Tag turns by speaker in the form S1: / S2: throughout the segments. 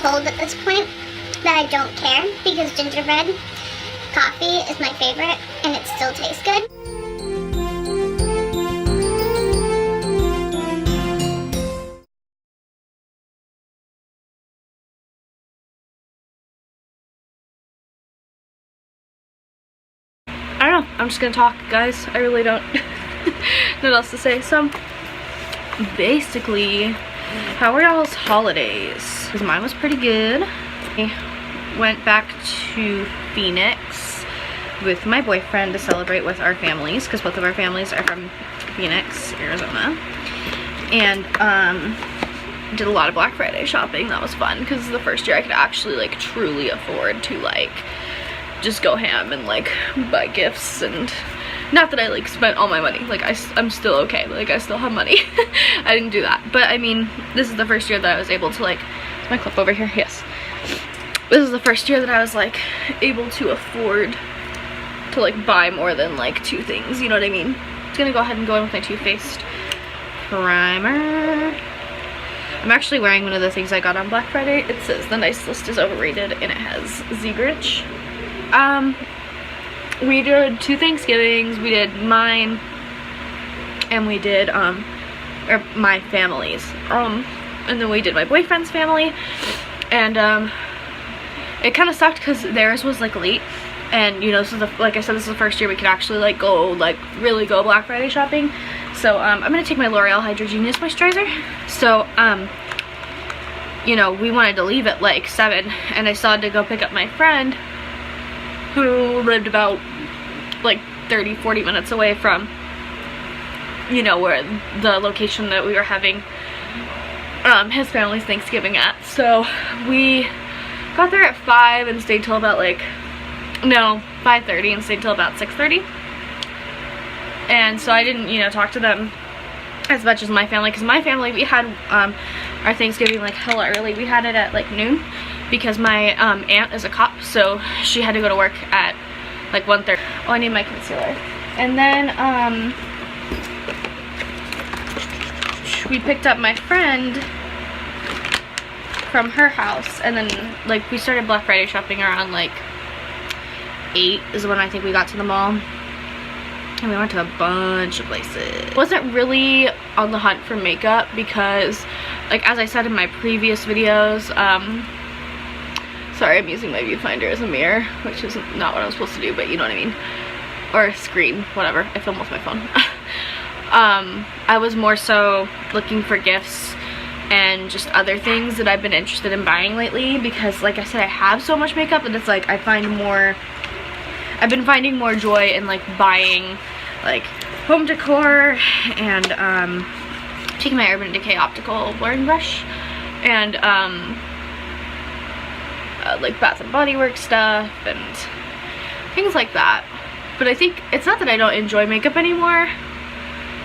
S1: cold at this point that I don't care because gingerbread coffee is my favorite and it still tastes good.
S2: I don't know, I'm just gonna talk, guys. I really don't know what else to say. So basically, how were y'all's holidays? Because mine was pretty good. I went back to Phoenix with my boyfriend to celebrate with our families, because both of our families are from Phoenix, Arizona. And did a lot of Black Friday shopping. That was fun because the first year I could actually like truly afford to like just go ham and like buy gifts. And not that I like spent all my money, like I'm still okay, like I still have money. I didn't do that, but I mean, this is the first year that I was able to like, is my clip over here? Yes. This is the first year that I was like able to afford to like buy more than like 2 things, you know what I mean? I'm gonna go ahead and go in with my Too Faced primer. I'm actually wearing one of the things I got on Black Friday. It says the nice list is overrated and it has Zegritch. We did 2 Thanksgivings. We did mine and we did or my family's, and then we did my boyfriend's family. And it kind of sucked because theirs was like late, and you know, this is like I said, this is the first year we could actually like go like really go Black Friday shopping. So I'm gonna take my L'Oreal Hydra Genius moisturizer. So you know, we wanted to leave at like 7, and I still had to go pick up my friend who lived about like 30-40 minutes away from, you know, where the location that we were having his family's Thanksgiving at. So we got there at 5 and stayed till about like, no, 5:30 and stayed till about 6:30. And so I didn't, you know, talk to them as much as my family, because my family, we had our Thanksgiving like hella early. We had it at like noon because my aunt is a cop, so she had to go to work at like 1:30. Oh, I need my concealer. And then we picked up my friend from her house, and then like we started Black Friday shopping around like 8 is when I think we got to the mall. And we went to a bunch of places. Wasn't really on the hunt for makeup because, like as I said in my previous videos, sorry, I'm using my viewfinder as a mirror, which is not what I'm supposed to do, but you know what I mean. Or a screen, whatever. I film with my phone. I was more so looking for gifts and just other things that I've been interested in buying lately, because like I said, I have so much makeup that it's like I've been finding more joy in like buying like home decor and taking my Urban Decay optical blurring brush and like Bath and Body Works stuff and things like that. But I think it's not that I don't enjoy makeup anymore,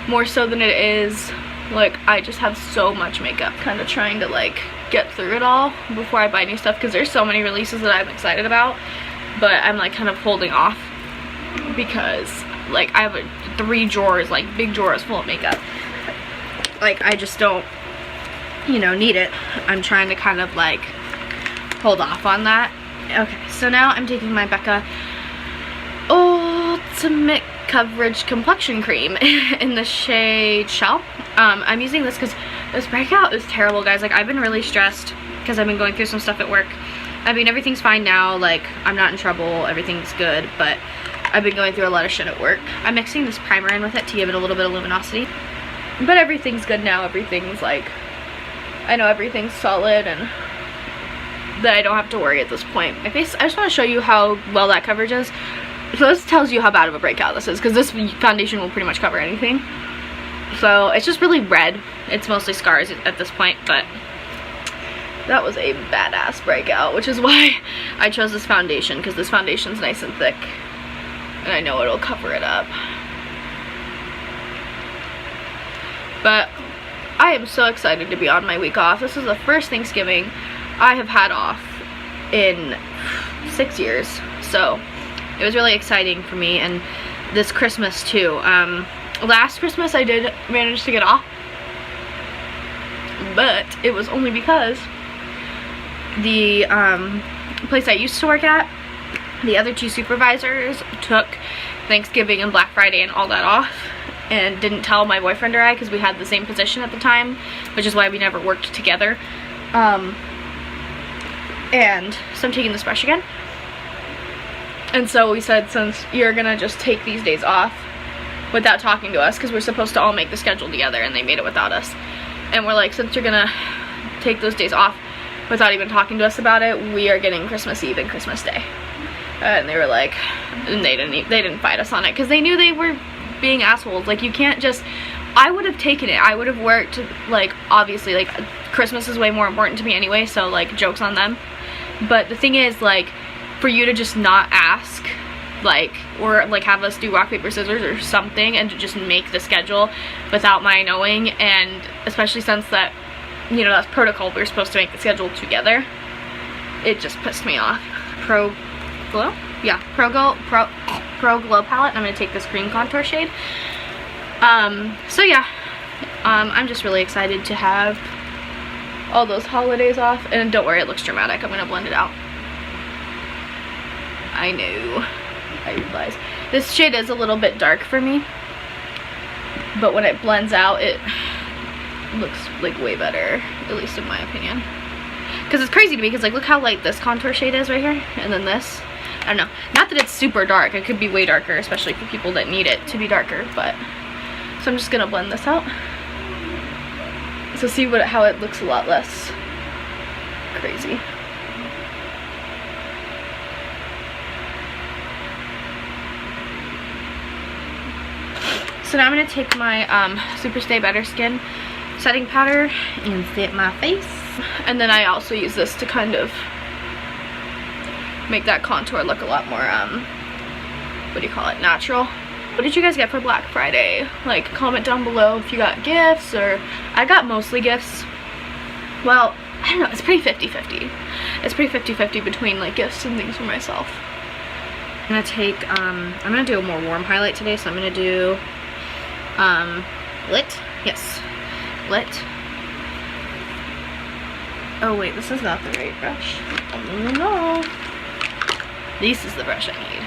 S2: more so than it is like I just have so much makeup, kind of trying to like get through it all before I buy new stuff, because there's so many releases that I'm excited about, but I'm like kind of holding off because like I have 3 drawers, like big drawers full of makeup. Like I just don't, you know, need it. I'm trying to kind of like hold off on that. Okay, so now I'm taking my Becca Ultimate Coverage Complexion Cream in the shade Shell. I'm using this because this breakout is terrible, guys. Like I've been really stressed because I've been going through some stuff at work. I mean, everything's fine now, like I'm not in trouble, everything's good, but I've been going through a lot of shit at work. I'm mixing this primer in with it to give it a little bit of luminosity, but everything's good now. Everything's like, I know everything's solid and that I don't have to worry at this point. My face, I just want to show you how well that coverage is. So this tells you how bad of a breakout this is, because this foundation will pretty much cover anything. So it's just really red. It's mostly scars at this point, but that was a badass breakout, which is why I chose this foundation, because this foundation's nice and thick and I know it'll cover it up. But I am so excited to be on my week off. This is the first Thanksgiving I have had off in 6 years, so it was really exciting for me. And this Christmas too. Last Christmas I did manage to get off, but it was only because the place I used to work at, the other 2 supervisors took Thanksgiving and Black Friday and all that off and didn't tell my boyfriend or I, because we had the same position at the time, which is why we never worked together. And so I'm taking this brush again. And so we said, since you're gonna just take these days off without talking to us, because we're supposed to all make the schedule together and they made it without us, and we're like, since you're gonna take those days off without even talking to us about it, we are getting Christmas Eve and Christmas Day. And they were like, and they didn't fight us on it, because they knew they were being assholes. Like, you can't just, I would have taken it, I would have worked, like, obviously, like, Christmas is way more important to me anyway, so, like, joke's on them. But the thing is, like, for you to just not ask, like, or like have us do rock, paper, scissors or something, and to just make the schedule without my knowing, and especially since that, you know, that's protocol, we're supposed to make the schedule together, it just pissed me off. Pro Glow? Yeah, Pro Glow palette, and I'm gonna take this cream contour shade. So yeah, I'm just really excited to have all those holidays off, and don't worry, it looks dramatic, I'm gonna blend it out. I know, I realize. This shade is a little bit dark for me, but when it blends out, it looks like way better, at least in my opinion. Because it's crazy to me, because like, look how light this contour shade is right here, and then this. I don't know, not that it's super dark, it could be way darker, especially for people that need it to be darker, but, so I'm just gonna blend this out. So see how it looks a lot less crazy. So now I'm going to take my Super Stay Better Skin setting powder and set my face. And then I also use this to kind of make that contour look a lot more, what do you call it, natural. What did you guys get for Black Friday? Like, comment down below if you got gifts, or I got mostly gifts. Well, I don't know, it's pretty 50-50. It's pretty 50-50 between like gifts and things for myself. I'm gonna take, I'm gonna do a more warm highlight today, so I'm gonna do Lit. Yes, Lit. Oh wait, this is not the right brush. Oh no. This is the brush I need.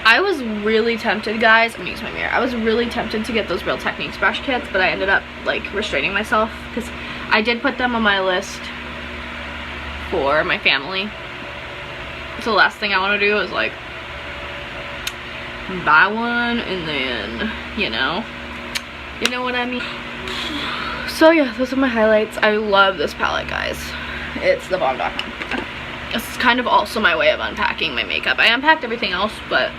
S2: I was really tempted, guys, I'm gonna use my mirror. I was really tempted to get those Real Techniques brush kits, but I ended up like restraining myself, because I did put them on my list for my family. So the last thing I want to do is like buy one and then, you know what I mean. So yeah, those are my highlights. I love this palette, guys. It's the bomb.com. This is kind of also my way of unpacking my makeup. I unpacked everything else, but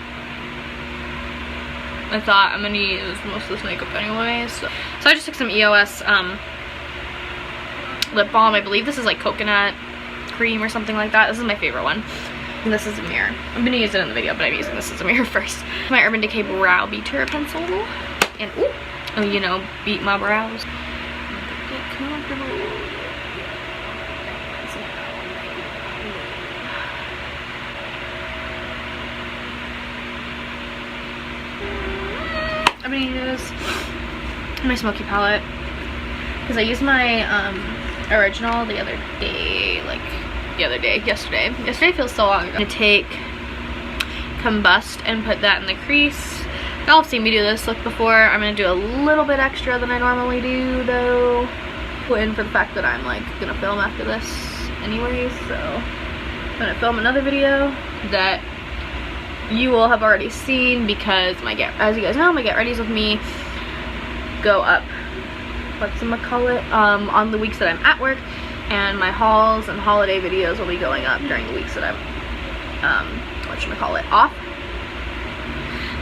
S2: I thought I'm gonna use most of this makeup anyway. So I just took some EOS lip balm. I believe this is like coconut cream or something like that. This is my favorite one. And this is a mirror. I'm gonna use it in the video, but I'm using this as a mirror first. My Urban Decay Brow Beater pencil. And ooh, you know, beat my brows. Get comfortable. I'm gonna use my Smokey palette, because I used my original the other day, yesterday. Yesterday feels so long ago. I'm gonna take Combust and put that in the crease. Y'all have seen me do this look before. I'm gonna do a little bit extra than I normally do though. Put in for the fact that I'm like gonna film after this anyways, so I'm gonna film another video that you will have already seen, because as you guys know, my Get Readies with me go up, on the weeks that I'm at work, and my hauls and holiday videos will be going up during the weeks that I'm, off.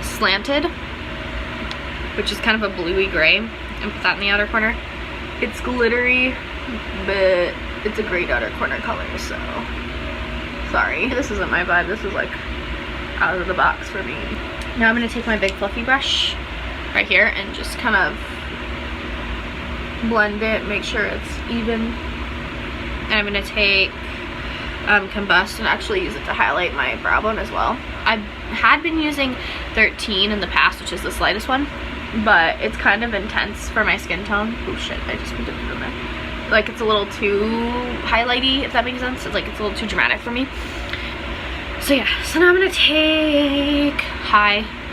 S2: Slanted, which is kind of a bluey gray, and put that in the outer corner. It's glittery, but it's a great outer corner color, so sorry. This isn't my vibe, this is like out of the box for me. Now I'm going to take my big fluffy brush right here and just kind of blend it, make sure it's even. And I'm going to take Combust and actually use it to highlight my brow bone as well. I had been using 13 in the past, which is the slightest one, but it's kind of intense for my skin tone. Oh shit, I just put it in there. like it's a little too highlighty, if that makes sense. It's like it's a little too dramatic for me. So yeah, so now I'm gonna take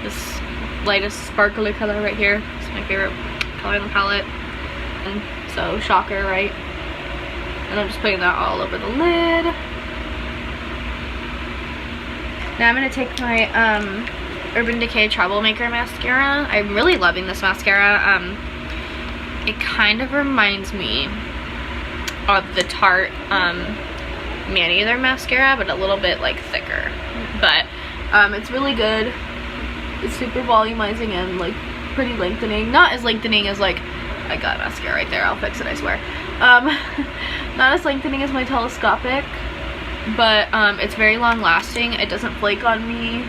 S2: this lightest sparkly color right here. It's my favorite color in the palette. And so shocker, right? And I'm just putting that all over the lid. Now I'm gonna take my Urban Decay Troublemaker mascara. I'm really loving this mascara. It kind of reminds me of the Tarte Man-Eater mascara, but a little bit like thicker. But it's really good. It's super volumizing and like pretty lengthening. Not as lengthening as like, I got mascara right there, I'll fix it, I swear. Not as lengthening as my telescopic, but it's very long lasting. It doesn't flake on me.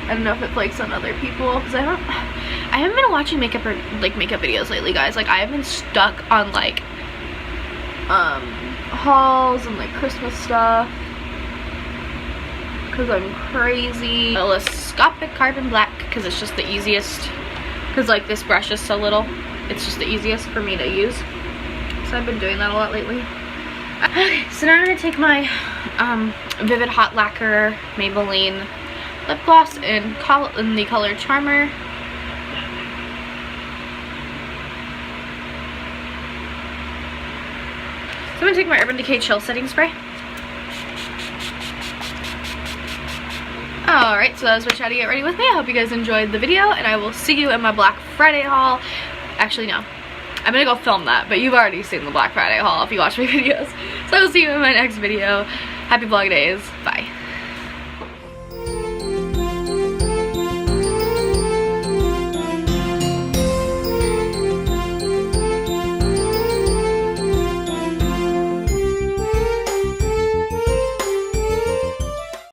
S2: I don't know if it flakes on other people, because I haven't been watching makeup or like makeup videos lately, guys. Like I have been stuck on like hauls and like Christmas stuff because I'm crazy. Telescopic Carbon Black, because it's just the easiest, because like this brush is so little, it's just the easiest for me to use. So I've been doing that a lot lately. Okay, so now I'm gonna take my Vivid Hot Lacquer Maybelline lip gloss in the color Charmer. So I'm gonna take my Urban Decay Chill Setting Spray. Alright, so that was my Chatty Get Ready With Me. I hope you guys enjoyed the video, and I will see you in my Black Friday haul. Actually, no. I'm gonna go film that, but you've already seen the Black Friday haul if you watch my videos. So I will see you in my next video. Happy vlog days. Bye.